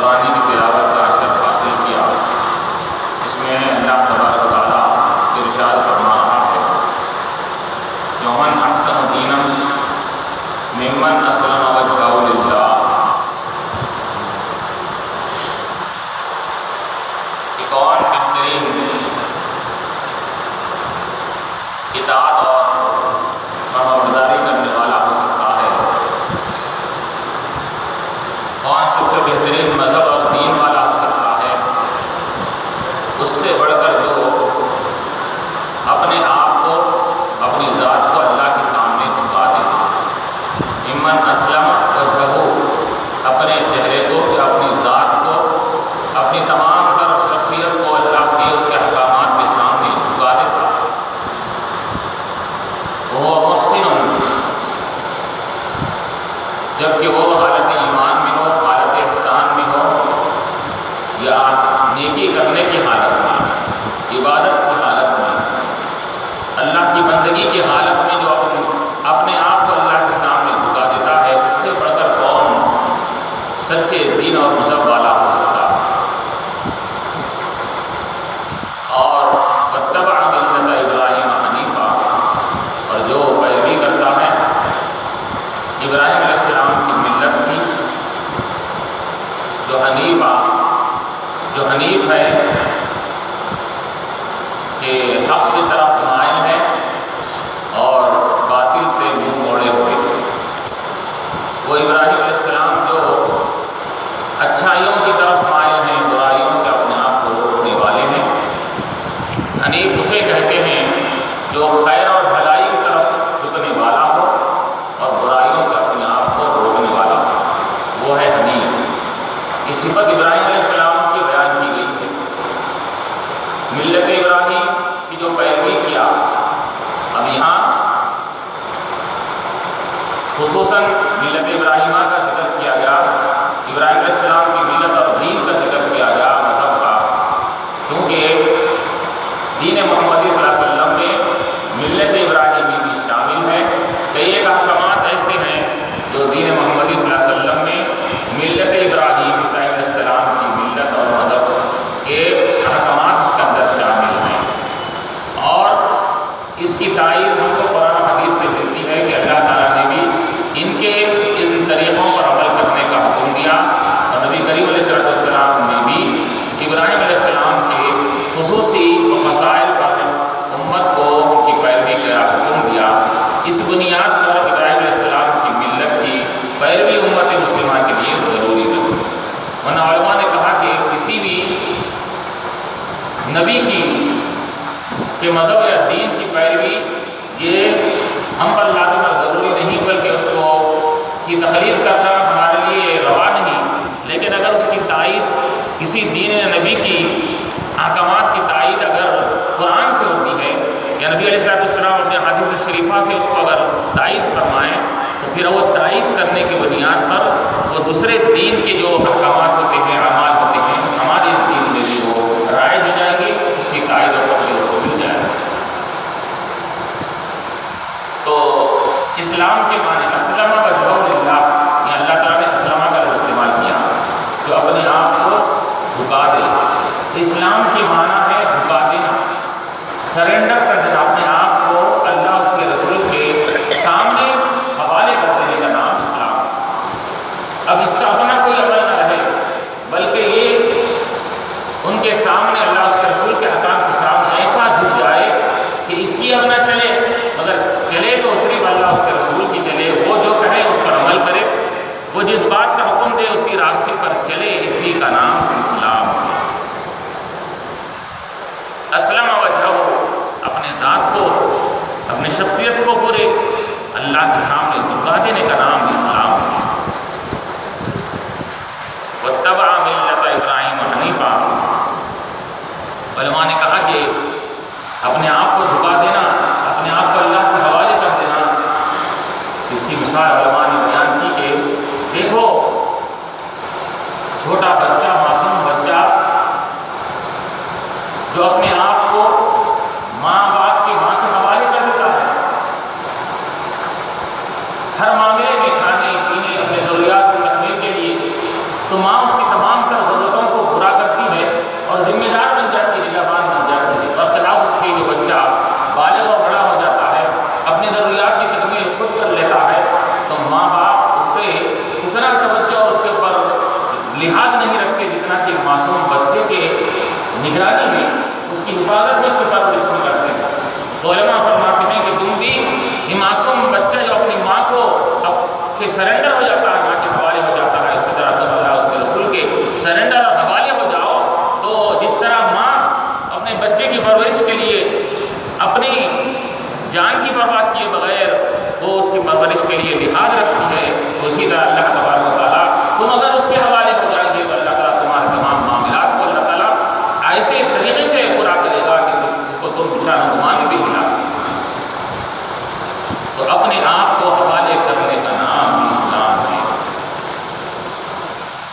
قرآن کی تلاوت کا اشرف حاصل کیا، اس میں اللہ تبارک و تعالیٰ ارشاد فرما رہا ہے کہ ومن احسن دینا ممن اسلم وجهه للہ، کہ کون بہترین اطاعت اور فرمانبرداری کرنے والا ہو سکتا ہے، کون سب سے بہترین مذہب اور دین والا ہو سکتا ہے، اس سے بڑھ کر جو اپنے آپ کو اپنی ذات کو اللہ کے سامنے جھکا دے، ممن اسلم وجہہ، اپنے چہرے کو یا اپنی ذات کو، اپنی تمام تر شخصیت کو اللہ کے اس کے احکامات کے سامنے جھکا دیتا ہے، وہ محسن، جبکہ وہ حالت ایمان میں ہو، حالت احسان میں ہو، یا نیکی کرنے کی حالت میں، عبادت کی حالت میں، اللہ کی بندگی کی حالت میں جو اپنے آپ کو اللہ کے سامنے جھکا دیتا ہے، اس سے بڑھ کر کون سچے دین اور مذہب والا ہو سکتا ہے۔ اور واتبع ملت ابراہیم حنیفا، اور جو پیروی کرتا ہے ابراہیم علیہ السلام کی ملت کی، جو حنیف ہے کہ حق کی طرف مائل ہے اور باطل سے منہ موڑے ہوئے، وہ ابراہیم علیہ السلام جو اچھائیوں کی طرف مائل ہیں، برائیوں سے اپنے آپ کو روکنے والے ہیں۔ حنیف اسے کہتے ہیں جو خیر اور بھلائی کی طرف جھکنے والا ہو اور برائیوں سے اپنے آپ کو روکنے والا ہو، وہ ہے حنیف۔ یہ صفت ابراہیم علیہ السلام کی بیان کی گئی ہے۔ ملت ابراہیم کی جو پیروی کیا، اب یہاں خصوصاً ملت ابراہیمہ کا ذکر کیا گیا، ابراہیم علیہ السلام کی ملت اور دین کا ذکر کیا گیا، مذہب کا، چونکہ دین محمدی صلی اللہ علیہ وسلم میں ملت ابراہیمی بھی شامل ہے۔ کئی ایک احکامات ایسے ہیں جو دین محمدی صلی اللہ علیہ وسلم میں ملت ابراہیم علیہ السلام کی ملت اور مذہب کے احکامات اس کے اندر شامل ہیں، اور اس کی تائید ہم کو قرآن و حدیث سے ملتی ہے کہ اللہ تعالیٰ نے بھی ان طریقوں پر عمل کرنے کا حکم دیا، اور نبی کریم علیہ السلام نے بھی ابراہیم علیہ السلام کے خصوصی مسائل پر امت کو ان کی پیروی کا حکم دیا۔ اس بنیاد پر ابراہیم علیہ السلام کی ملت کی پیروی امت مسلمہ کے لیے ضروری ہے۔ ورنہ علماء نے کہا کہ کسی بھی نبی کے مذہب یا دین کی پیروی یہ ہم پر لازم اور ضروری نہیں، بلکہ اس کو کی تقلید کرنا ہمارے لیے روا نہیں، لیکن اگر اس کی تائید کسی دین یا نبی کی احکامات کی تائید اگر قرآن سے ہوتی ہے یا نبی علیہ السلام اپنے حدیث شریفہ سے اس کو اگر تائید فرمائیں، تو پھر وہ تائید کرنے کی بنیاد پر وہ دوسرے دین کے جو احکامات ہوتے ہیں، اعمال ہوتے ہیں، ہمارے اس دین میں بھی وہ رائج ہو جائیں گے، اس کی تائید اور تقلید کو مل جائے گا۔ تو اسلام کے معنی اسلم وجہہ للہ، یہ اللہ تعالیٰ نے اسلمہ کا لفظ استعمال کیا، جو اپنے آپ کو جھکا دے۔ اسلام کے معنی ہے جھکا دینا، سرنڈر کر دینا، اپنے آپ کو اللہ اس کے رسول کے سامنے حوالے کر دینے کا نام اسلام۔ اب اس کا اپنا کوئی عمل نہ رہے، بلکہ یہ ان کے سامنے اللہ اس کے رسول کے حکام کے سامنے ایسا جھک جائے کہ اس کی اب نہ چلے، مگر چلے تو صرف اللہ اس کے رسول کی چلے، وہ جو کہے اس پر عمل کرے، وہ جس بات کا حکم دے اسی راستے پر چلے، اسی کا نام اسلام ہے۔ اسلم وجہہ، اپنے ذات کو، اپنی شخصیت کو پورے اللہ کے سامنے جھکا دینے کا نام اسلام ہے۔ واتبع ملت ابراہیم حنیفا، علماء نے کہا کہ اپنے آپ کو جھکا دینا، اپنے آپ کو اللہ کے حوالے کر دینا، اس کی مثال علماء نے بیان کی کہ دیکھو چھوٹا بچہ، معصوم بچہ جو اپنے آپ کو ماں باپ کی ماں کے حوالے کر دیتا ہے، ہر معاملے میں لحاظ نہیں رکھتے جتنا کہ معصوم بچے کے نگرانی میں، اس کی حفاظت میں، اس کی پرورش میں کرتے ہیں۔ تو علماء فرماتے ہیں کہ تم بھی یہ معصوم بچہ جو اپنی ماں کو کے سرنڈر ہو جاتا ہے، ماں کے حوالے ہو جاتا ہے، اسی طرح تم اللہ اس کے رسول کے سرنڈر اور حوالے ہو جاؤ۔ تو جس طرح ماں اپنے بچے کی پرورش کے لیے اپنی جان کی پرواہ کیے بغیر وہ اس کی پرورش کے لیے لحاظ رکھتی ہے، تو اسی طرح اللہ تبارک و تعالیٰ تم اگر اس کے حوالے ہو جائیں گے تو اللہ تعالیٰ تمہارے تمام معاملات کو اللہ تعالیٰ ایسے طریقے سے پورا کرے گا کہ جس کو تم شان و گمان بھی نہیں لا سکتے۔ تو اپنے آپ کو حوالے کرنے کا نام ہی اسلام ہے۔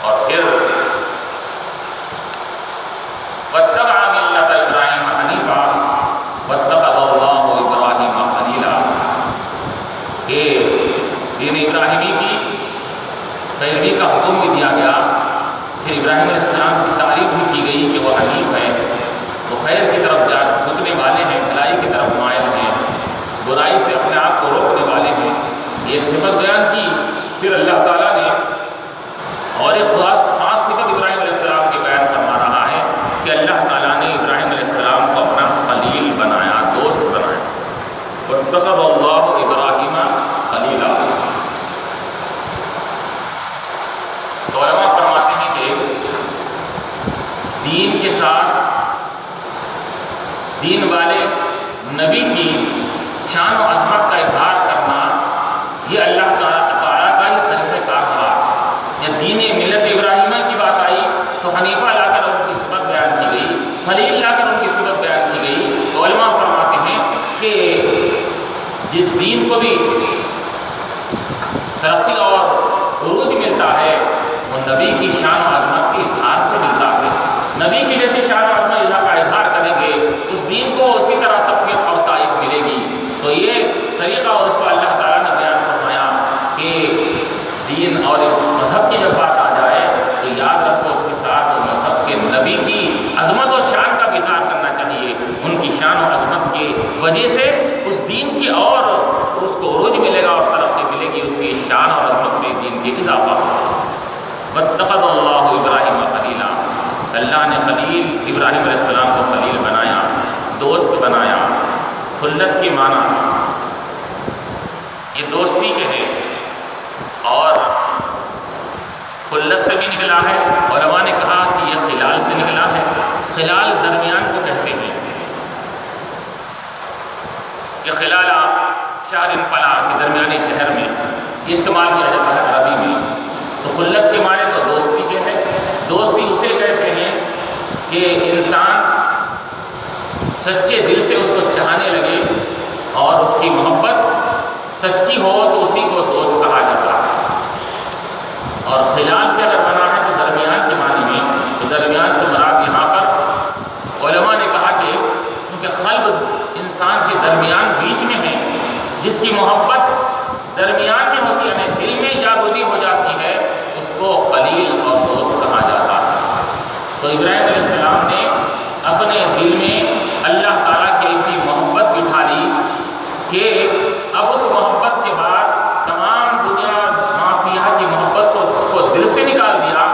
اور پھر واتبع ملت ابراہیم حنیفا واتخذ اللہ ابراہیم خلیلا، کہ دین ابراہیمی کی پیروی کا حکم بھی دیا گیا، پھر ابراہیم علیہ السلام کی تعریف بھی کی گئی کہ وہ حنیف ہے، وہ خیر کی طرف جھکنے والے ہیں، بھلائی کی طرف مائل ہیں، برائی سے اپنے آپ کو روکنے والے ہیں۔ یہ ایک صفت بیان کی، پھر اللہ تعالیٰ نے اور ایک خاص صفت ابراہیم علیہ السلام کی بیان فرما رہا ہے کہ اللہ تعالیٰ نے ابراہیم علیہ السلام کو اپنا خلیل بنایا، دوست بنایا۔ واتخذ اللہ ابراہیم خلیلا۔ تو علماء فرماتے ہیں کہ دین کے ساتھ دین والے نبی کی شان و عظمت کا اظہار کرنا، یہ اللہ تعالیٰ کا ہی طریقہ کار رہا۔ یا دین ملت ابراہیمہ کی بات آئی تو حنیفہ لا کر ان کی صفت بیان کی گئی، خلیل لا کر ان کی صفت بیان کی گئی۔ تو علماء فرماتے ہیں کہ جس دین کو بھی ترقی اور عروج ملتا ہے وہ نبی کی شان و عظمت کے اظہار سے ملتا ہے۔ نبی کی جیسی شان و عظمت کا اظہار کریں گے اس دین کو اسی طرح تقویت اور تائید ملے گی۔ تو یہ طریقہ اور اس کو اللہ تعالیٰ نے بیان فرمایا کہ دین اور مذہب کی جب بات آ جائے تو یاد رکھو اس کے ساتھ مذہب کے نبی کی عظمت اور شان کا بھی اظہار کرنا چاہیے۔ ان کی شان و عظمت کی وجہ سے اس دین کی اور اس کو عروج ملے گا اور ترقی ملے گی، اس کی شان اور عظمت میں دین کی اضافہ ہوگا۔ واتخذ اللہ ابراہیم خلیلا، اللہ نے خلیل ابراہیم علیہ السلام کو خلیل بنایا، دوست بنایا۔ خلت کی معنی یہ دوستی کے ہے اور خلت سے بھی نکلا ہے۔ علماء نے کہا کہ یہ خلال سے نکلا ہے۔ خلال درمیان کو کہتے ہیں کہ خلالہ شہر فلاں کے درمیانی شہر میں یہ استعمال کیا جاتا ہے عربی میں۔ تو خلت کے معنی تو دوستی کے ہے۔ دوستی اسے کہتے ہیں کہ انسان سچے دل سے اس کو چاہنے لگے اور اس کی محبت سچی ہو تو اسی کو دوست کہا جاتا ہے۔ اور خلال سے اگر بنا ہے تو درمیان کے معنی میں، تو درمیان سے مراد یہاں پر علماء نے کہا کہ چونکہ قلب انسان کے درمیان بیچ میں ہے، جس کی محبت درمیان میں ہوتی ہے، یعنی دل میں جاگودی ہو جاتی ہے، اس کو خلیل اور دوست کہا جاتا ہے۔ تو ابراہیم علیہ السلام نے اپنے دل میں اللہ تعالیٰ کی ایسی محبت بٹھا لی کہ اب اس محبت کے بعد تمام دنیا مافیہ کی محبت کو دل سے نکال دیا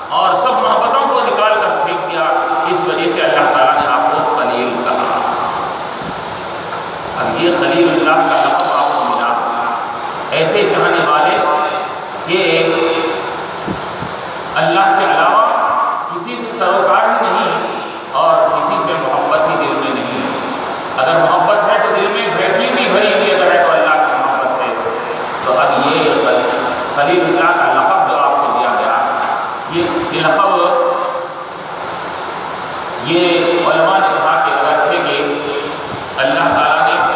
اور سب محبتوں کو نکال کر پھینک دیا۔ اس وجہ سے اللہ تعالیٰ نے آپ کو خلیل کہا۔ اب یہ خلیل اللہ کا لقب آپ کو ملا، ایسے چاہنے والے کہ اللہ کے علاوہ کسی سے سروکار ہی نہیں اور کسی سے محبت ہی دل میں نہیں۔ اگر محبت ہے تو دل میں بیٹھی بھی بھری ہوئی اگر ہے تو اللہ کی محبت ہے۔ تو اب یہ خلیل اللہ کا لقب جو آپ کو دیا گیا، یہ لقب یہ علماء نے کہا کہ اگرچہ کہ اللہ تعالیٰ نے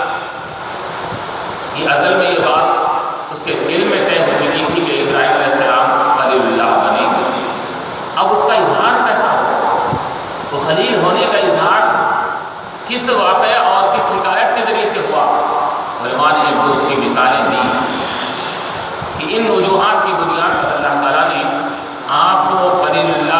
یہ ازل میں یہ بات اس کے دل میں طے ہو چکی تھی کہ ابراہیم علیہ السلام خلیل اللہ بنیں گے، اب اس کا اظہار کیسا ہو؟ تو خلیل ہونے کا اظہار کس واقعہ اور کس حکایت کے ذریعے سے ہوا؟ علماء نے ایک دو اس کی مثالیں دیں کہ ان وجوہات کی بنیاد پر اللہ تعالیٰ نے آپ کو خلیل اللہ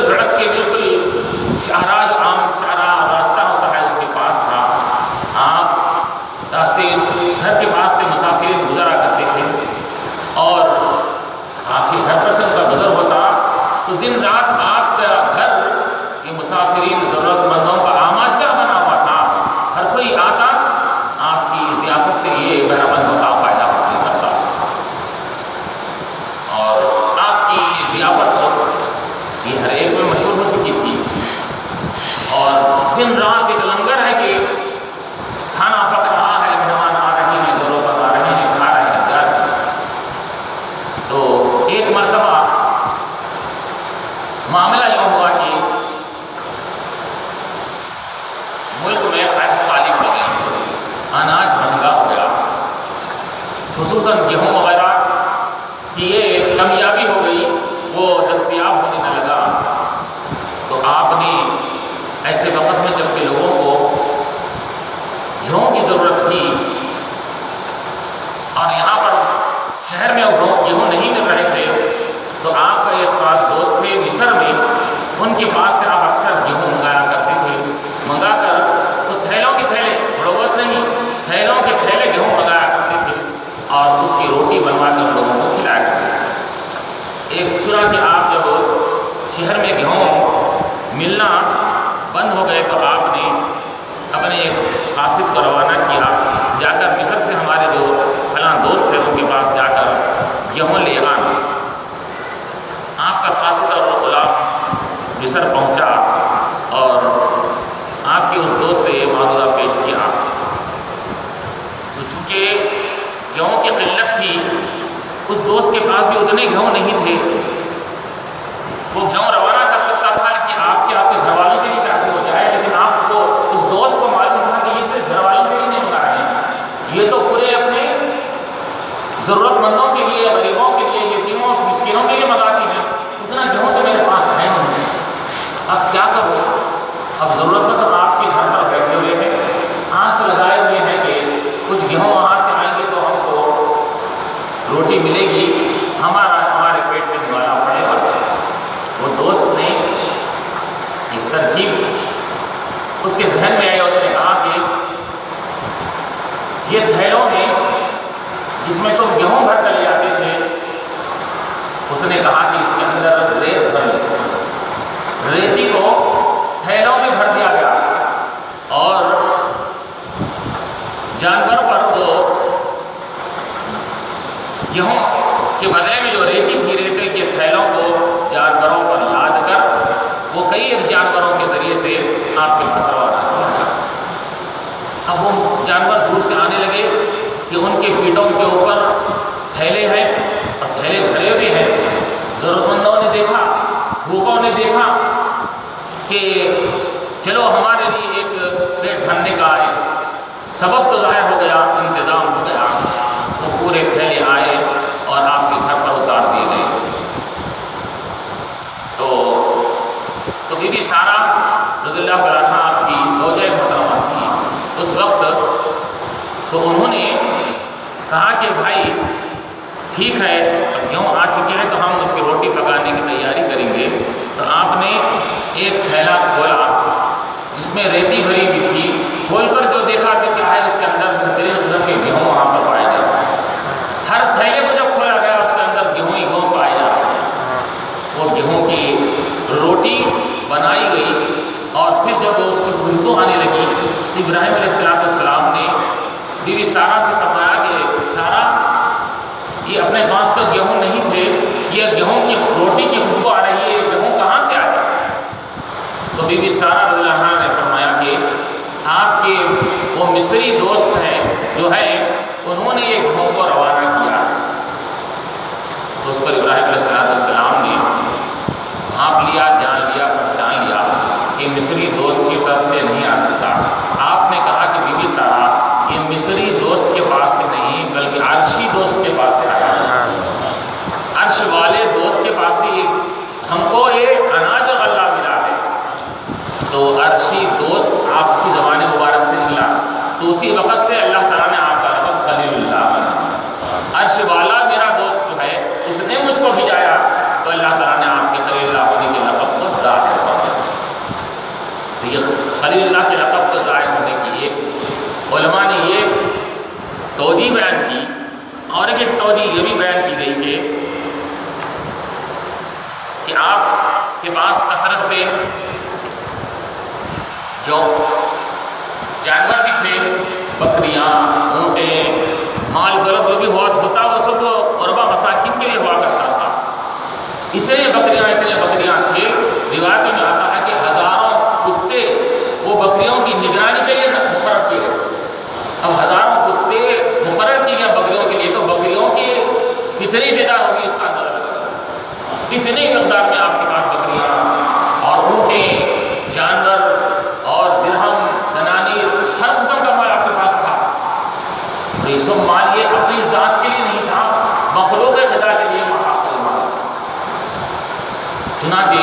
سڑک کے بالکل شاہراہ جو عام شاہراہ راستہ ہوتا ہے اس کے پاس تھا. آپ راستے گھر کے پاس سے مسافرین گزرا کرتے تھے اور آپ کے گھر پر سے ان کا گزر ہوتا تو دن رات آپ کا گھر یہ مسافرین ضرورت مندوں کا آماج کا بنا ہوا تھا. ہر کوئی آتا آپ کی ضیافت سے یہ بہرہ مند ہوتا، فائدہ حاصل کرتا اور آپ کی ضیافت یہ ہر ایک میں مشہور ہو چکی تھی. اور دن رات ایک لنگر ہے کہ کھانا پک رہا ہے، مہمان آ رہے ہیں، ضرورت مند آ رہے ہیں، کھا رہے ہیں، جا رہے ہیں. تو ایک مرتبہ معاملہ یوں ہوا کہ ملک میں خیر سالی پڑ گئی، اناج مہنگا ہو گیا، خصوصاً گیہوں وغیرہ کی یہ کمیابی ہو گئی، وہ دستیاب ہونے نہ لگا. تو آپ نے ایسے وقت میں جب کہ لوگوں کو گیہوں کی ضرورت تھی اور یہاں پر شہر میں گیہوں نہیں مل رہے تھے، تو آپ کا ایک خاص دوست تھے مصر میں، ان کے پاس سے آپ اکثر گیہوں منگایا کرتے تھے. منگا کر تو تھیلوں کے تھیلے، تھوڑا نہیں، تھیلوں کے تھیلے گیہوں منگایا کرتے تھے اور اس کی روٹی بنوا کر لوگوں کو کھلایا کرتے تھے. ایک چنانچہ آپ جب شہر میں گیہوں ملنا بند ہو گئے تو آپ نے اپنے ایک قاصد کو روانہ کیا، جا کر مصر سے ہمارے جو فلاں دوست تھے ان کے پاس جا کر گیہوں لے آنا. آپ کا قاصد اور غلام مصر پہنچا اور آپ کے اس دوست سے یہ معجزہ پیش کیا. تو چونکہ گیہوں کی قلت تھی، اس دوست کے پاس بھی اتنے گیہوں نہیں تھے، وہ گیہوں روانہ کر سکتا تھا کہ آپ کے گھر والوں کے لیے کافی ہو جائے، لیکن آپ کو اس دوست کو معلوم تھا کہ یہ صرف گھر والوں کے لیے نہیں منگا رہے ہیں، یہ تو پورے اپنے ضرورت مندوں کے لیے، غریبوں کے لیے، یتیموں مسکینوں کے لیے منگاتے ہیں. اتنا گیہوں تو میرے پاس ہے نہیں، اب کیا کرو؟ اب ضرورت مند تو آپ کے گھر پر بیٹھے ہوئے ہیں، آس لگائے ہوئے ہیں کہ کچھ گیہوں وہاں سے آئیں گے تو ہم کو روٹی ملے گی، ہمارے پیٹ میں نوالا پڑے گا. وہ دوست نے ایک ترکیب اس کے ذہن میں آئی اور اس نے کہا کہ یہ تھیلوں میں جس میں تم گیہوں بھر کر لے آتے تھے، اس نے کہا کہ اس کے اندر ریت بھر لے. ریتی کو تھیلوں میں بھر دیا گیا اور جانور پر وہ گیہوں کے بدلے میں جو ریتی تھی، ریتے کے تھیلوں کو جانوروں پر لاد کر وہ کئی ایک جانوروں کے ذریعے سے آپ کے پاس روانہ کیا گیا. اب وہ جانور دور سے آنے لگے کہ ان کے پیٹوں کے اوپر تھیلے ہیں اور تھیلے بھرے ہوئے ہیں. ضرورت مندوں نے دیکھا، بھوکوں نے دیکھا کہ چلو ہمارے لیے ایک پیٹ بھرنے کا ایک سبب تو ظاہر ہو گیا، انتظام ہو گیا. وہ پورے تھیلے آئے اور آپ کے گھر پر اتار دیے گئے. تو بی بی سارہ رضی اللہ عنہا آپ کی زوجہ محترمہ تھی اس وقت، تو انہوں نے کہا کہ بھائی ٹھیک ہے، اب گیہوں آ چکے ہیں تو ہم اس کی روٹی پکانے کی تیاری کریں گے. تو آپ نے ایک تھیلا کھولا جس میں ریتی بھری ہوئی تھی، کھول کر جو دیکھا کہ کیا ہے اس کے اندر بہترین قسم کے گیہوں وہاں پر پائے جاتے ہیں. ہر تھیلے کو جب کھولا گیا اس کے اندر گیہوں ہی گیہوں پائے جاتے ہیں. وہ گیہوں کی روٹی بنائی گئی اور پھر جب اس کی خوشبو آنے لگی تو ابراہیم علیہ السلام نے بی بی سارہ سے فرمایا کہ سارہ، یہ اپنے پاس تو گیہوں نہیں تھے، یہ گیہوں کی روٹی کی خوشبو آ رہی ہے، یہ گیہوں کہاں سے آئے؟ تو بی بی سارہ رضی اللہ عنہا نے فرمایا کہ آپ کے وہ مصری دوست ہیں جو ہیں انہوں نے یہ گیہوں کو روانہ کیا. تو اس پر ابراہیم علیہ السلام نے بھانپ لیا، جان لیا، پہچان لیا کہ مصری دوست کی طرف سے نہیں آ سکتا. آپ نے کہا کہ بی بی سارہ، یہ مصری دوست کے پاس سے نہیں بلکہ عرشی دوست کے پاس سے آیا ہے. عرش والے دوست کے پاس سے ہم کو یہ اناج اور غلہ ملا ہے. تو عرشی دوست آپ کی زبان مبارک سے نکلا تو اسی وقت سے اللہ تعالیٰ نے آپ کا لقب خلیل اللہ بنا. عرش والا میرا دوست جو ہے اس نے مجھ کو بھیجایا تو اللہ تعالیٰ نے آپ کے خلیل اللہ ہونے کے لقب کو ذات جو جانور بھی تھے، بکریاں، اونٹیں، مال دولت جو بھی ہوتا وہ سب غربا مساکین کے لیے ہوا کرتا تھا۔ اتنے بکریاں تھے، روایتوں میں آتا ہے کہ ہزاروں کتے وہ بکریوں کی نگرانی کے لیے مقرر کیے گئے۔ اب ہزاروں کتے مقرر کیے گئے بکریوں کے لیے، تو بکریوں کی کتنی تعداد ہوگی اس کا اندازہ لگا۔ اتنی مقدار میں آپ کے پاس بکریاں اور اونٹیں، جانور اور درہم، دنانیر، ہر قسم کا مال آپ کے پاس تھا۔ اور یہ سب مال یہ اپنی ذات کے لیے نہیں تھا، مخلوق خدا کے لیے مال۔ چنانچہ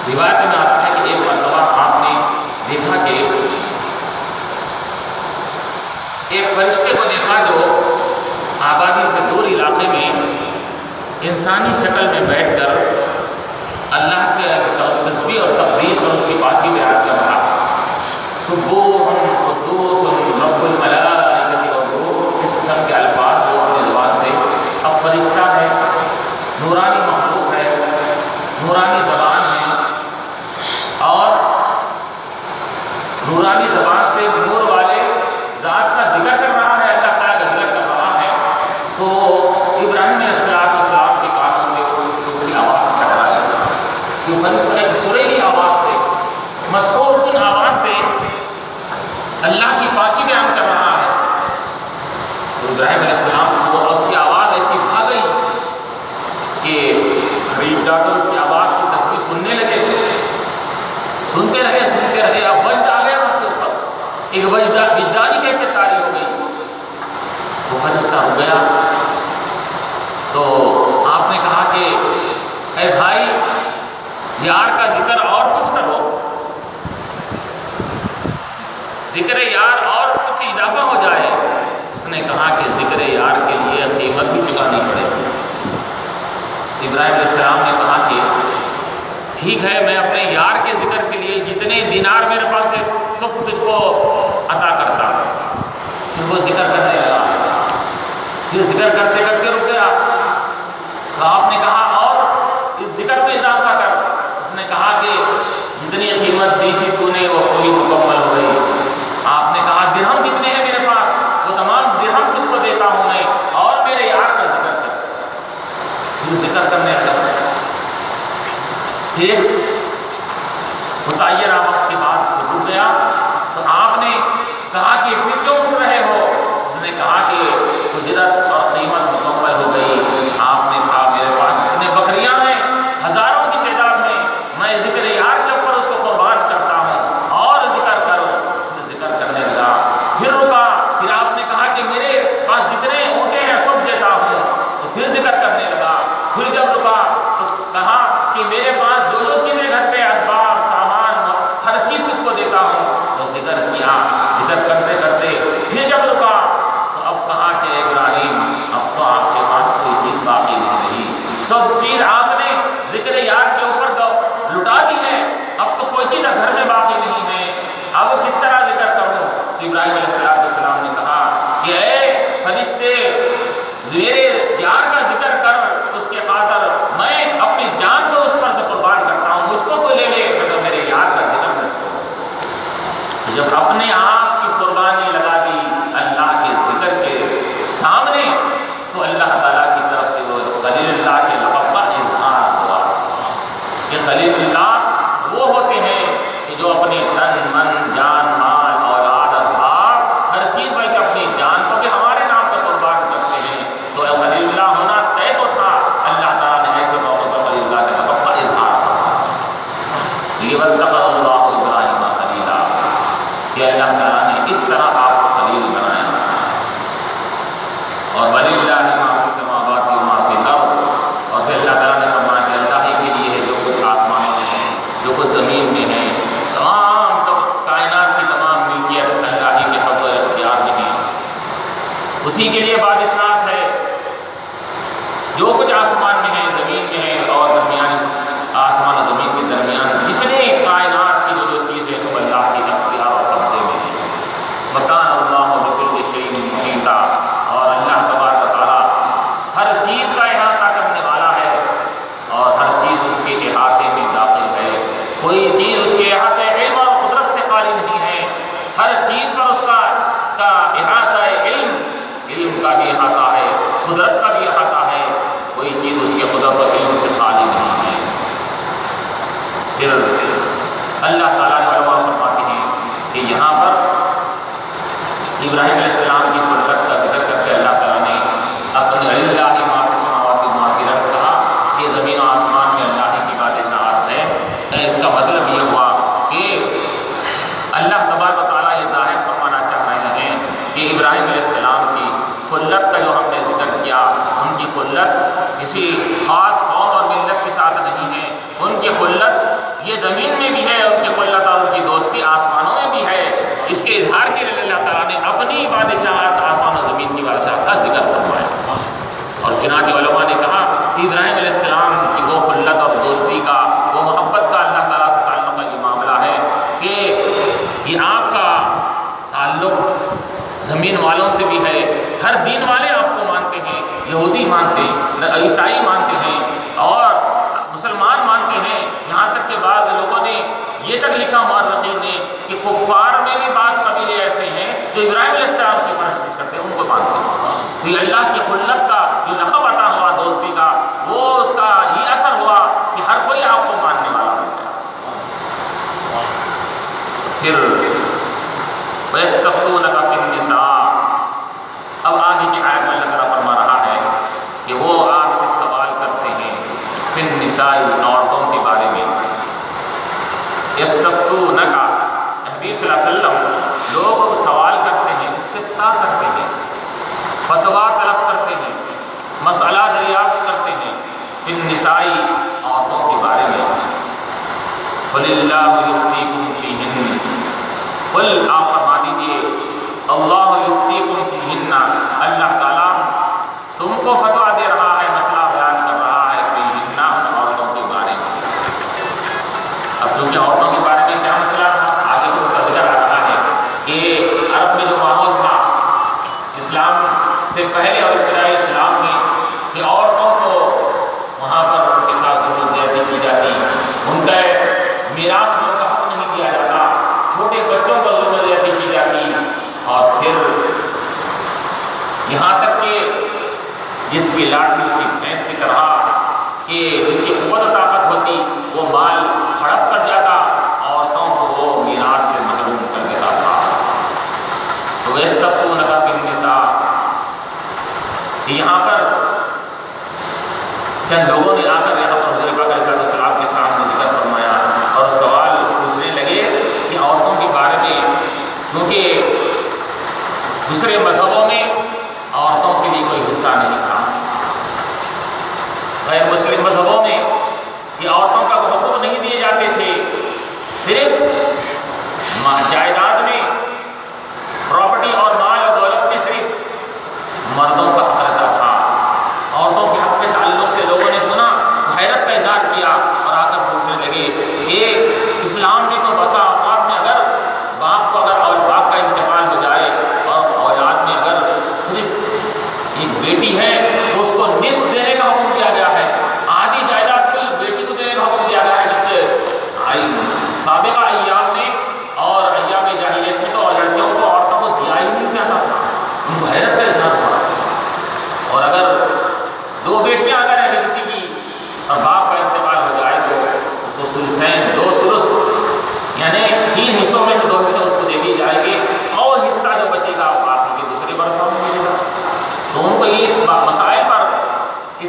روایت میں آتا ہے کہ ایک مرتبہ آپ نے دیکھا کہ ایک فرشتے کو دیکھا جو آبادی سے دور علاقے میں انسانی شکل میں بیٹھ کر اللہ کے تسبیح اور تقدیس اور اس کی پاکی بیان کر رہا۔ سبوح قدوس رب الملائکۃ والروح، اس قسم کے الفاظ وہ اپنی زبان سے، اب فرشتہ ہے، نورانی مخلوق ہے، نورانی زبان ہے، اور نورانی زبان سے نور والے ذات کا ذکر کر رہا ہے، اللہ تعالیٰ کا ذکر کر رہا ہے، تو ابراہیم علیہ السلام کے کانوں سے اس کی آواز ٹکرائی۔ یہ فرشتہ ایک سریلی آواز سے، مسحور کن آواز سے اللہ کی پاکی بیان کر رہا ہے۔ تو ابراہیم علیہ السلام کو اس کی آواز ایسی بھا گئی کہ قریب جا کر اس کی آواز کی تسبیح سننے لگے، سنتے رہے، اب وجد آ گیا آپ کے اوپر، ایک وجدانی کیفیت طاری ہو گئی۔ وہ فرشتہ رک گیا، تو آپ نے کہا کہ اے بھائی، یار کا ذکر اور کچھ کرو، ذکر یار اور کچھ اضافہ ہو جائے۔ اس نے کہا کہ ذکر یار کے لیے قیمت بھی چکانی پڑے گی۔ ابراہیم علیہ السلام نے کہا کہ ٹھیک ہے، میں اپنے یار کے ذکر کے لیے جتنے دینار میرے پاس ہے سب تجھ کو عطا کرتا۔ پھر وہ ذکر کرنے لگا، پھر ذکر کرتے کرتے رک گیا، تو آپ نے کہا اور اس ذکر میں اضافہ کر۔ اس نے کہا کہ جتنی قیمت دی تھی تو نے وہ پوری مکمل ہو گئی۔ آپ نے کہا درہم کتنے ہیں میرے پاس، وہ تمام درہم تجھ کو دیتا ہوں میں، اور میرے یار کا ذکر کر۔ پھر ذکر کرنے لگا، پھر متعینہ وقت کے بعد رک گیا، تو آپ نے کہا کہ پھر کیوں رک رہے ہو؟ اس نے کہا کہ اجرت اور قیمت مکمل ہو گئی۔ آپ نے کہا میرے پاس جتنے بکریاں ہیں ہزاروں کی تعداد میں ذکر یار کے اوپر اس کو قربان کرتا ہوں، اور ذکر کرو۔ پھر ذکر کرنے لگا، پھر رکا، پھر آپ نے کہا کہ میرے پاس جتنے اونٹیں ہیں سب دیتا ہوں، تو پھر ذکر کرنے لگا۔ پھر جب رکا تو کہا کہ میرے پاس جو چیزیں گھر پہ اسباب سامان ہر چیز تجھ کو دیتا ہوں، تو ذکر کیا۔ ذکر کرتے کرتے پھر جب رکا تو اب کہا کہ ابراہیم، اب تو آپ کے پاس کوئی چیز باقی نہیں رہی، سب چیز آپ نے ذکر یار کے اوپر لٹا دی ہے، اب تو کوئی چیز گھر میں باقی نہیں ہے، اب کس طرح ذکر کروں؟ تو ابراہیم علیہ السلام نے کہا کہ اے فرشتے، میرے یار کا ذکر کر، اس کے خاطر میں اپنی جان کو اس پر سے قربان کرتا ہوں، مجھ کو تو لے لے مگر میرے یار کا ذکر مجھ کو۔ تو جب اپنے آپ کی قربانی لگا دی اللہ کے ذکر کے سامنے، تو اللہ تعالیٰ کی طرف سے وہ خلیل اللہ کے لقب کا اظہار ہوا۔ یہ خلیل اللہ وہ ہوتے ہیں کہ جو اپنی تن من جان مال اولاد اسباب ہر چیز بلکہ اپنی جان کو بھی ہمارے نام پر قربان کرتے ہیں۔ تو خلیل اللہ ہونا طے تو تھا، اللہ تعالیٰ نے ایسے موقع پر خلیل اللہ کے لقب کا اظہار کیا۔ یہ واتخذ اللہ ابراہیم خلیلا، کہ اللہ تعالیٰ نے اس طرح آپ کو خلیل بنایا۔ اور وللہ ما فی السماوات و ما فی الارض، اور پھر اللہ تعالیٰ نے فرمایا کہ اللہ ہی کے لیے ہے جو کچھ آسمان میں ہے، جو کچھ زمین میں ہے، تمام کائنات کی تمام ملکیت اللہ ہی کے قبض و اختیار میں ہے، اسی کے لیے بادشاہت ہے۔ جو کچھ آسمان میں ہے، زمین میں ہے، اور درمیان آسمان اور زمین کے درمیان جتنے کائنات کی جو چیز ہے سب اللہ کے اختیار اور قبضے میں ہے۔ وکان اللہ بکل شیء محیطا، اور اللہ تبارک و تعالیٰ ہر چیز کا احاطہ کرنے والا ہے، اور ہر چیز اس کے احاطے میں داخل ہے، کوئی چیز اس کے احاطے علم پھر اللہ تعالیٰ نے علماء فرماتے ہیں کہ یہاں پر ابراہیم علیہ السلام کی خلقت کا ذکر کر کے اللہ تعالیٰ نے اپنے اللہ ما فی السماوات و ما فی الارض کہا کہ زمین و آسمان میں اللہ کی بادشاہت ہے۔ اس کا مطلب یہ ہوا کہ اللہ تبارک و تعالیٰ یہ ظاہر فرمانا چاہ رہے ہیں کہ ابراہیم علیہ السلام کی خلت کا جو ہم نے ذکر کیا، ان کی خلت کسی خاص قوم اور ملت کے ساتھ نہیں ہے، ان کی خلت یہ زمین میں بھی ہے، ان کی خلت اور ان کی دوستی آسمانوں میں بھی ہے۔ اس کے اظہار کے لیے اللہ تعالیٰ نے اپنی بادشاہت آسمان و زمین کی بادشاہت کا ذکر فرمایا۔ اور چنانچہ علماء نے کہا کہ ابراہیم علیہ السلام کی وہ خلت اور دوستی کا، وہ محبت کا اللہ تعالیٰ سے تعلق کا یہ معاملہ ہے کہ یہ آپ کا تعلق زمین والوں سے بھی ہے۔ ہر دین والے آپ کو مانتے ہیں، یہودی مانتے ہیں، عیسائی مانتے ہیں اور مسلمان مانتے ہیں، یہاں تک کہ بعض لوگوں نے یہ تک لکھا مورخین نے کہ کفار میں بھی بعض قبیلے ایسے ہیں جو ابراہیم علیہ السلام کی پرستش کرتے ہیں، ان کو مانتے ہیں۔ تو یہ اللہ کی خلت کا جو لقب عطا ہوا دوستی کا، وہ اس کا یہ اثر ہوا کہ ہر کوئی آپ کو ماننے والا بن گیا۔ پھر وَيَسْتَفْتُونَكَ فِي النِّسَاءِ، اب آگے کی آیت میں اللہ تعالیٰ فرما رہا ہے کہ وہ آپ سے سوال کرتے ہیں فی النساء، عورتوں کے بارے میں۔ یستفتونک، حبیب صلی اللہ علیہ وسلم، لوگ سوال کرتے ہیں، استفتاء کرتے ہیں، فتویٰ طلب کرتے ہیں، مسئلہ دریافت کرتے ہیں فی النساء، عورتوں کے بارے میں۔ قل اللہ یفتیکم فیہن، قل آپ فرما دیجیے اللہ یفتیکم فیہن، اللہ تعالیٰ تم کو فتویٰ دے رہا ہے، مسئلہ بیان کر رہا ہے فیہن، ان عورتوں کے بارے میں۔ اب چونکہ عورتوں کے بارے میں کیا مسئلہ تھا، آگے اس کا ذکر آ رہا ہے کہ عرب میں جو ماحول تھا اسلام سے پہلے اور ابتدائی اسلام میں، کہ عورتوں کو وہاں پر ان کے ساتھ ظلم و زیادتی کی جاتی، ان کا میراث میں ان کا حق نہیں دیا جاتا، چھوٹے بچوں پر ظلم و زیادتی کی جاتی، اور پھر یہاں تک کہ جس کی لاٹھی اس کی بھینس کی طرح کہ جس کی قوت و طاقت ہوتی وہ مال ہڑپ کر جاتا، عورتوں کو وہ میراث سے محروم کر دیتا تھا۔ تو یستفتونک فی النساء، یہاں پر چند لوگوں نے آ کر یہاں پر حضور پاک علیہ السلام کے سامنے ذکر فرمایا اور سوال پوچھنے لگے کہ عورتوں کے بارے میں، کیونکہ دوسرے مذہبوں میں عورتوں کے لیے کوئی حصہ نہیں تھا، غیر مسلم مذہبوں میں یہ عورتوں کا حقوق نہیں دیے جاتے تھے، صرف جائیداد میں، پراپرٹی اور مال اور دولت میں صرف مردوں کا حق رہتا تھا۔ عورتوں کے حق کے تعلق سے لوگوں نے سنا، حیرت کا اظہار کیا اور آ کر پوچھنے لگے کہ اسلام نے تو بسا اوقات میں اگر باپ کو اگر اور باپ کا انتقال ہو جائے اور اولاد میں اگر صرف ایک بیٹی ہے تو اس کو نصف دینے کا حکم دیا گیا ہے، آدھی جائیداد کل بیٹی کو دینے کا حکم دیا گیا ہے، جبکہ سابقہ ایام میں اور ایام جاہلیت میں تو لڑکیوں کو عورتوں کو دیا ہی نہیں جاتا تھا۔ ان کو حیرت کا اظہار ہوا، اور اگر دو بیٹیاں اگر ہیں کسی کی اور باپ کا انتقال ہو جائے تو اس کو ثلثین، 2 ثلث یعنی 3 حصوں میں سے 2 حصے اس کو دے دیے جائیں گے، اور حصہ جو بچے گا باقی کے دوسرے برسوں میں ملے گا۔ تو ان کو یہ اس مسائل پر،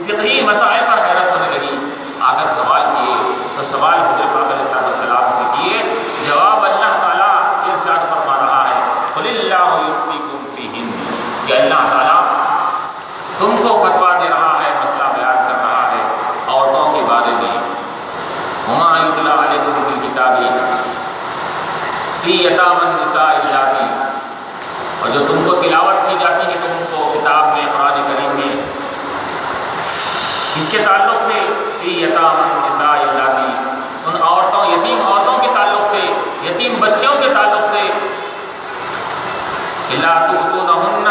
فقہی مسائل پر حیرت ہونے لگی، آ کر سوال کیے تو سوال حضور پاک علیہ السلام سے کیے، جواب اللہ تعالیٰ ارشاد فرما رہا ہے قل اللہ یفتیکم فیہن، کہ اللہ تعالیٰ تم کو فتویٰ دے رہا ہے، مسئلہ بیان کر رہا ہے عورتوں کے بارے میں۔ وما یتلی علیکم فی الکتاب فی یتامی النساء اللاتی، اور جو تم کو تلاوت کی جاتی ہے تم کو کتاب میں، قرآن کریم میں، اس کے تعلق سے فی یتامی النساء اللاتی، ان عورتوں، یتیم عورتوں کے تعلق سے، یتیم بچوں کے تعلق سے، لا تؤتونہن،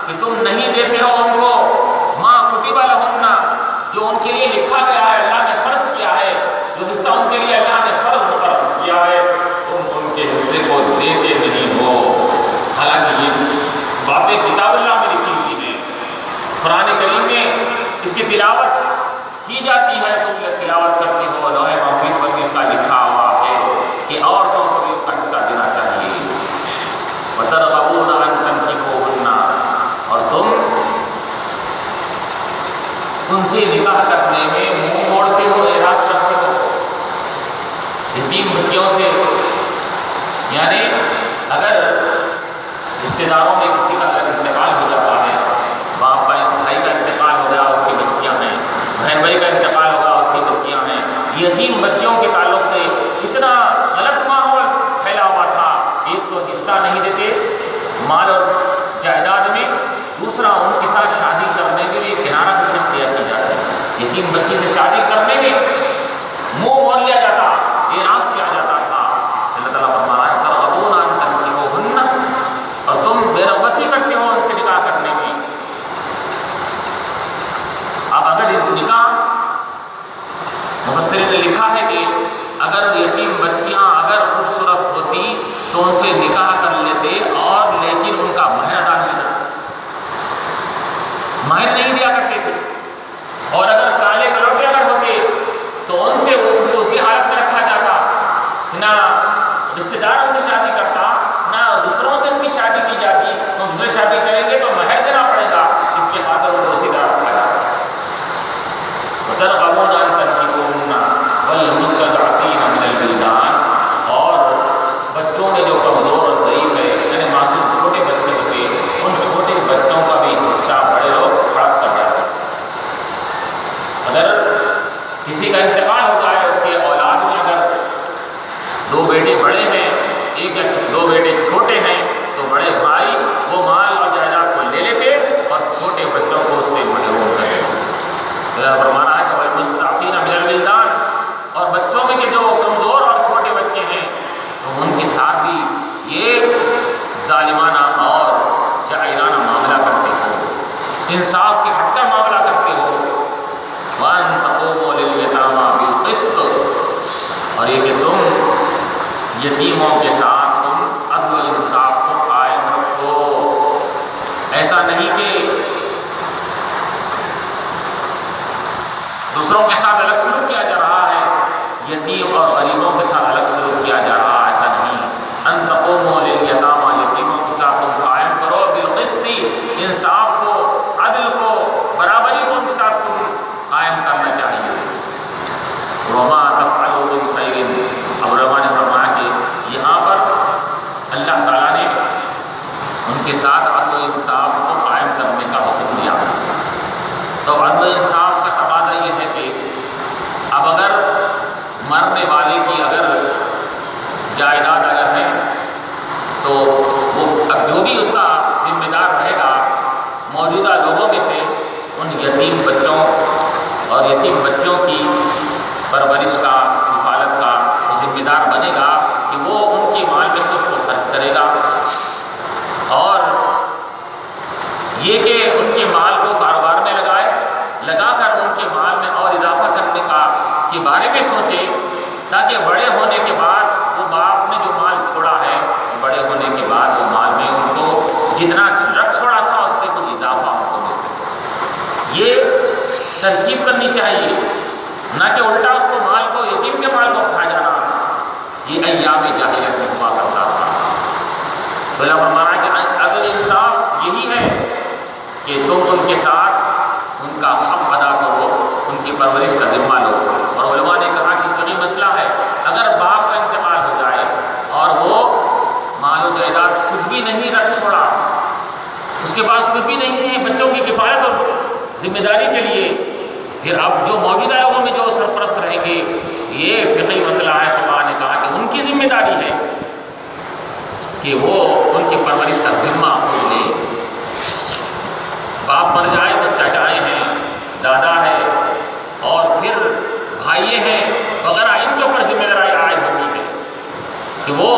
کہ تم نہیں دیتے ہو ان کو ما کتب لہن، جو ان کے لیے لکھا گیا ہے، اللہ نے فرض کیا ہے، جو حصہ ان کے لیے اللہ نے فرض مقرر کیا ہے، تم ان کے حصے کو دیتے نہیں ہو۔ حالانکہ یہ باتیں کتاب اللہ میں لکھی ہوئی ہیں، قرآن کریم میں اس کی تلاوت کی جاتی ہے، تم تلاوت کرتے ہو، لوح محفوظ پر بھی اس کا لکھا داروں میں کسی کا اگر انتقال ہو جاتا ہے، باپ کا بھائی کا انتقال ہو گیا، اس کی بچیاں ہیں، بہن بھائی کا انتقال ہو گیا، اس کی بچیاں ہیں، یتیم بچیوں کے تعلق سے اتنا غلط ماحول پھیلا ہوا تھا، ایک تو حصہ نہیں دیتے مال اور جائیداد میں، دوسرا ان کے ساتھ شادی کرنے میں بھی کنارہ کشی اختیار کی جاتی ہے، یتیم بچی سے شادی کرنے میں منہ موڑ لیا جاتا، اعراض کیا جاتا تھا۔ اللہ تعالیٰ فرما رہا ہے ترغبون ان تنکحوہن، اور تم بے رغبتی کرتے ہو ان سے نکاح کرنے میں۔ اب اگر یہ نکاح، مفسرین نے لکھا ہے کہ اگر یتیم بچیاں اگر خوبصورت ہوتی تو ان سے نکاح کر لیتے، اور لیکن ان کا مہر ادا نہیں کرتے، مہر نہیں دیا کرتے تھے، اور اگر کالے کلوٹے اگر ہوتے تو ان سے ان کو اسی حالت میں رکھا جاتا، نہ رشتے دار ان سے شادی کرتا، نہ دوسروں سے ان کی شادی کی جاتی، تو دوسرے شادی کریں گے تو مہر دینا پڑے گا، اس کے خاطر ان کو اسی طرح رکھا جاتا۔ وَتَرْغَبُونَ أَن تَنكِحُوهُنَّ وَالْمُسْتَضْعَفِينَ مِنَ الْوِلْدَانِ، اور بچوں میں جو کمزور اور ضعیف ہے، یعنی معصوم چھوٹے بچے ہوتے، ان چھوٹے بچوں کا بھی حصہ بڑے لوگ ہڑپ کر جاتے۔ اگر کسی کا انتقال ہو جائے، اس کے اولاد میں اگر دو بیٹے بڑے ہیں، ایک یا دو بیٹے چھوٹے ہیں، تو بڑے بھائی وہ مال اور جائیداد کو لے لیتے اور چھوٹے بچوں کو اس سے محروم کر دیتے۔ فرمانا ہے کہ والمستضعفین من الولدان، اور بچوں میں کے جو کمزور اور چھوٹے بچے ہیں تو ان کے ساتھ بھی یہ ظالمانہ اور شاعرانہ معاملہ کرتے ہو، انصاف کے ہٹ کر معاملہ کرتے ہو۔ وَأَن تَقُومُوا لِلْيَتَامَى بِالْقِسْطِ، اور یہ کہ تم یتیموں کے ساتھ تم عدل و انصاف کو قائم رکھو، ایسا نہیں کہ دوسروں کے ساتھ الگ سلوک کیا جا رہا ہے، یتیم اور غریبوں کے ساتھ الگ سلوک کیا جا رہا ہے، ایسا نہیں۔ ان تقوموا للیتامى، یتیموں کے ساتھ تم قائم کرو، بالقسط، انصاف کو، عدل کو، برابری کو ان کے ساتھ تم قائم کرنا چاہیے۔ وما تفعلوا من خیر، اب علماء نے فرمایا کہ یہاں پر اللہ تعالیٰ نے ان کے ساتھ عدل و انصاف کو قائم کرنے کا حکم دیا، تو عدل و انصاف کا تقاضا یہ ہے کہ اب اگر مرنے والے کی اگر جائیداد اگر ہے تو وہ اب جو بھی اس کا ذمہ دار رہے گا موجودہ لوگوں میں سے ان یتیم بچوں اور یتیم بچوں کی پرورش کا، حفاظت کا وہ ذمہ دار بنے گا کہ وہ ان کے مال میں سے اس کو خرچ کرے گا، اور یہ کہ ان کے مال کو کاروبار میں لگا کر ان کے مال میں اور اضافہ کرنے کے بارے میں سوچے، تاکہ بڑے ہونے کے بعد وہ باپ نے جو مال چھوڑا ہے، بڑے ہونے کے بعد وہ مال میں ان کو جتنا رکھ چھوڑا تھا اس سے کچھ اضافہ ان کو مل سکے۔ یہ ترکیب کرنی چاہیے، نہ کہ الٹا اس کو مال کو، یتیم کے مال کو کھا جانا، یہ ایام جاہلیت میں ہوا کرتا تھا۔ تو اللہ فرما رہا ہے کہ عدل انصاف یہی ہے کہ تم ان کے ساتھ ان کا حق ادا کرو، ان کی پرورش کا ذمہ لو۔ اور علماء نے کہا کہ فقہی مسئلہ ہے، اگر باپ کا انتقال ہو جائے اور وہ مال و جائیداد کچھ بھی نہیں رکھ چھوڑا، اس کے پاس کچھ بھی نہیں ہے بچوں کی کفایت اور ذمہ داری کے لیے، پھر اب جو موجودہ لوگوں میں جو سرپرست رہیں گے، یہ فقہی مسئلہ ہے، فقہاء نے کہا کہ ان کی ذمہ داری ہے کہ وہ ان کی پرورش کا ذمہ خود لے۔ باپ مر جائے تو چچائے ہیں، دادا ہے، اور پھر بھائی ہیں وغیرہ، ان کے اوپر ذمہ داری عائد ہوتی ہے کہ وہ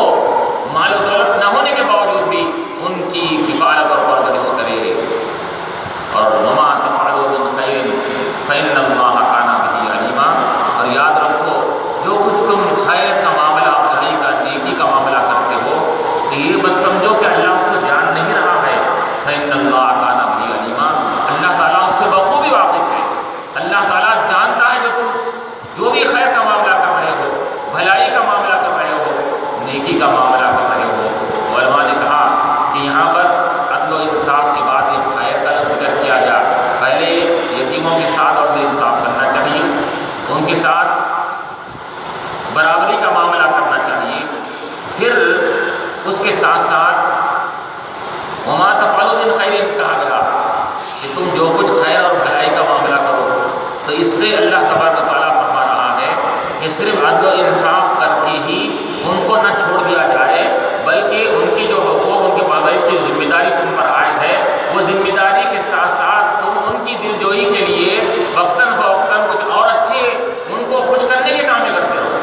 مال و دولت نہ ہونے کے باوجود بھی ان کی کفالت اور پرورش کرے۔ اور وما تفعلوا من خیر فإن اللہ کان بہ علیما، اور یاد رکھو جو کچھ تم خیر کا معاملہ، بھلائی کا، نیکی کا معاملہ کرتے ہو، تو یہ بس سمجھو کہ اللہ اس کو جان نہیں رہا ہے۔ فإن اللہ کان بہ علیما، اللہ تعالیٰ اس سے بخوبی واقف ہے، اللہ تعالیٰ جانتا ہے جو بھی خیر کا معاملہ کر رہے ہو، بھلائی کا معاملہ کر رہے ہو، نیکی کا معاملہ کر رہے ہو۔ علماء نے کہا کہ یہاں پر عدل و انصاف کے بعد ایک خیر کا ذکر کیا گیا، پہلے یتیموں کے ساتھ عدل و انصاف کرنا چاہیے، ان کے ساتھ برابری کا معاملہ کرنا چاہیے، پھر اس کے ساتھ ساتھ انصاف کر کے ہی ان کو نہ چھوڑ دیا جائے، بلکہ ان کی جو حقوق، ان کی پرورش کی ذمہ داری تم پر عائد ہے، وہ ذمہ داری کے ساتھ ساتھ تم ان کی دل جوئی کے لیے وقتاً فوقتاً کچھ اور اچھے ان کو خوش کرنے کے کام کرتے رہو۔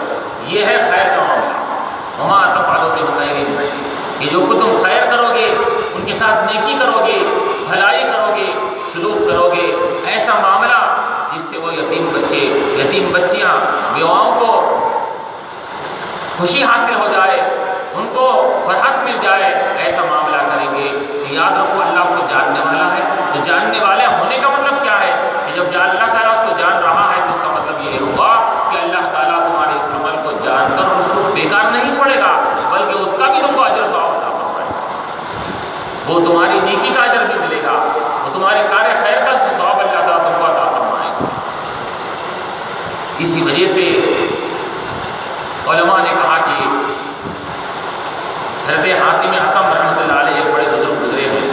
یہ ہے خیر کا معاملہ۔ وما تفعلوا من خیر، کہ جو کہ تم خیر کرو گے، ان کے ساتھ نیکی کرو گے، بھلائی کرو گے، سلوک کرو گے، ایسا معاملہ جس سے وہ یتیم بچے، یتیم بچیاں، بیواؤں کو خوشی حاصل ہو جائے، ان کو فرحت مل جائے، ایسا معاملہ کریں گے تو یاد رکھو اللہ اس کو جاننے والا ہے۔ تو جاننے والے ہونے کا مطلب کیا ہے کہ جب اللہ تعالیٰ اس کو جان رہا ہے تو اس کا مطلب یہ ہوا کہ اللہ تعالیٰ تمہارے اس عمل کو جان کر اس کو بیکار نہیں چھوڑے گا، بلکہ اس کا بھی تم کو اجر ثواب عطا فرمائے گا۔ وہ تمہاری نیکی کا اجر بھی ملے گا، وہ تمہارے کار خیر کا ثواب اللہ تعالیٰ تم کو عطا فرمائے گا۔ اسی وجہ سے علماء نے کہا کہ حضرت حاتم اعصم رحمۃ اللہ علیہ ایک بڑے بزرگ گزرے ہیں،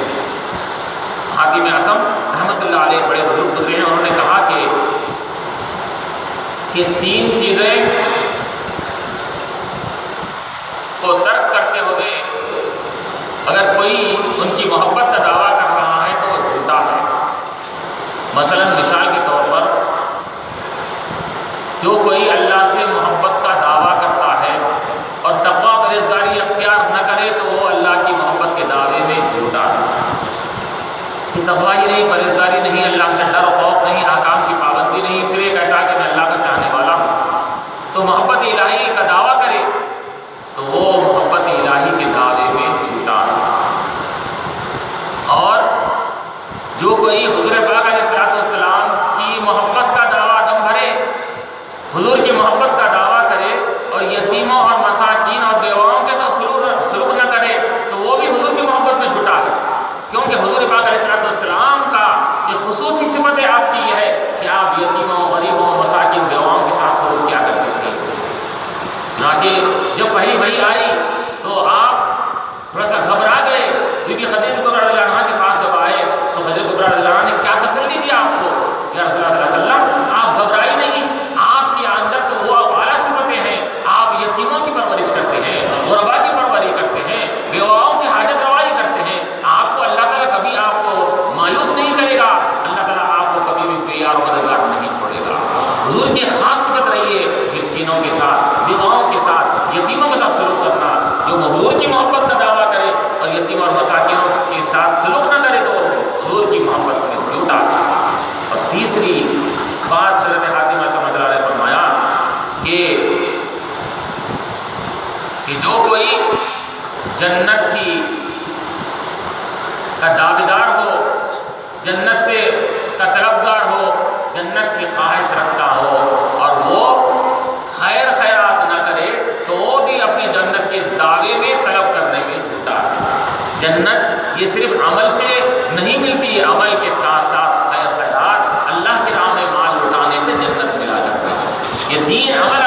حاتم اعصم رحمۃ اللہ علیہ بڑے بزرگ گزرے ہیں، انہوں نے کہا کہ تین چیزیں کو ترک کرتے ہوئے اگر کوئی ان کی محبت کا دعویٰ کر رہا ہے تو وہ جھوٹا ہے۔ مثلا مثال کے طور پر جو کوئی اللہ سے محبت کا دعویٰ کرتا ہے اور تقویٰ پرہیزگاری اختیار نہ کرے تو وہ اللہ کی محبت کے دعوے میں جھوٹا ہے۔ کہ تقویٰ ہی نہیں، پرہیزگاری نہیں، اللہ سے ڈر خوف نہیں، احکام کی پابندی نہیں، پھر یہ کہتا ہے کہ میں اللہ کا چاہنے والا ہوں، تو محبت الہی کا دعویٰ کرے تو وہ محبت الہی کے دعوے میں جھوٹا ہے۔ اور جو کوئی حضور پاک علیہ الصلوۃ والسلام کی محبت کا دعویٰ دم بھرے، حضور کی محبت کا دعویٰ کرے اور یتیموں اور مساکین اور بیواؤں کے ساتھ سلوک نہ کرے تو وہ بھی حضور کی محبت میں جھوٹا ہے، کیونکہ حضور پاک علیہ الصلوۃ والسلام کا یہ خصوصی صفت آپ کی ہے کہ آپ یتیموں، غریبوں، مساکین، بیواؤں کے ساتھ سلوک کیا کرتے تھے۔ چنانچہ جب پہلی وحی آئی تو آپ تھوڑا سا گھبرا گئے، بی بی خدیجہ کبریٰ رضی اللہ عنہا کے پاس جب آئے تو حضرت کبریٰ رضی اللہ عنہا نے کیا تسلی دی آپ کو؟ یا رسول اللہ صلی اللہ علیہ وسلم آپ گھبرائی نہیں، آپ کے اندر تو وہ اعلیٰ صفتیں ہیں، آپ یتیموں کی پرورش کرتے ہیں، غربا کی پروری کرتے ہیں، بیواؤں کی حاجت روائی کرتے ہیں، آپ کو اللہ تعالیٰ کبھی آپ کو مایوس نہیں کرے گا، اللہ تعالیٰ آپ کو کبھی بھی بے یار و مددگار نہیں چھوڑے گا۔ حضور کی خاص صفت رہی ہے مسکینوں کے ساتھ، بیواؤں کے ساتھ، یتیموں کے ساتھ سلوک کرنا۔ جو حضور کی محبت کا دعویٰ کرے اور یتیم اور مساکینوں کے ساتھ سلوک نہ کرے تو حضور کی محبت میں جھوٹا ہے۔ اور تیسری بات حضرت حاتم اعصم رحمۃ اللہ علیہ فرمایا کہ جو کوئی جنت کا دعویدار ہو، جنت سے کا طلبگار ہو، جنت کی خواہش رکھتا ہو اور وہ خیر خیرات نہ کرے تو وہ بھی اپنی جنت کے اس دعوے میں طلب کرنے میں جھوٹا ہے۔ جنت یہ صرف عمل سے نہیں ملتی ہے، عمل کے ساتھ ساتھ خیر خیرات، اللہ کے راہ میں مال لٹانے سے جنت ملا کرتی ہے۔ یہ دین عمل